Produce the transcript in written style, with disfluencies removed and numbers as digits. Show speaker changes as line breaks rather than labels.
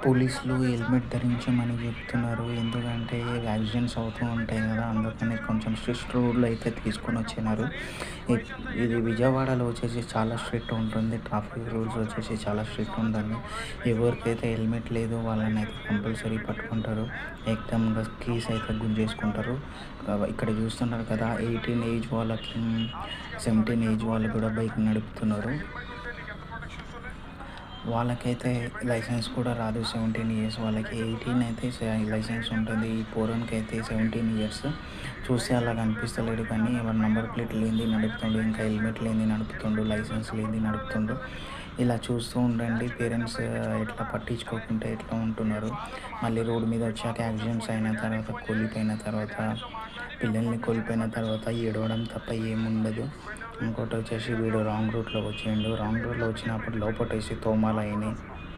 పోలీసులు హెల్మెట్ ధరించమని చెప్తున్నారు. ఎందుకంటే యాక్సిడెంట్స్ అవుతూ ఉంటాయి కదా! అందుకని కొంచెం స్ట్రిక్ట్ రూల్ అయితే తీసుకొనొచ్చినారు. ఇ ఇది విజయవాడలో వచ్చేసి చాలా స్ట్రిక్ట్ ఉంటుంది. ట్రాఫిక్ రూల్స్ వచ్చేసి చాలా స్ట్రిక్ట్ ఉంటుంది. ఎవరికైతే హెల్మెట్ లేదో వాళ్ళనైతే కంపల్సరీ పట్టుకుంటారు. ఏకంగా కేస్ అయితే గుంజేసుకుంటారు. ఇక్కడ చూస్తున్నారు కదా! 18 ఏజ్ వాళ్ళకి, 17 ఏజ్ వాళ్ళు కూడా బైక్ నడుపుతున్నారు. వాళ్ళకైతే లైసెన్స్ కూడా రాదు. 17 ఇయర్స్ వాళ్ళకి. 18 అయితే లైసెన్స్ ఉంటుంది. ఈ పోరోనికైతే 17 ఇయర్స్. చూస్తే అలా కనిపిస్తలేడు కానీ వాడు నంబర్ ప్లేట్ లేనిది నడుపుతుండు. ఇంకా హెల్మెట్ లేనిది నడుపుతుండు. లైసెన్స్ లేనిది నడుపుతుండు. ఇలా చూస్తూ ఉండండి. పేరెంట్స్ ఎట్లా పట్టించుకోకుండా ఎట్లా ఉంటున్నారు. మళ్ళీ రోడ్డు మీద వచ్చాక యాక్సిడెంట్స్ అయిన తర్వాత, కూలిపోయిన తర్వాత, పిల్లల్ని కోల్పోయిన తర్వాత ఏడవడం తప్ప ఏముండదు. ఇంకోటి వచ్చేసి వీడు రాంగ్ రూట్లో వచ్చిండు. రాంగ్ రూట్లో వచ్చినప్పుడు లోపటేసి తోమాలయినాయి.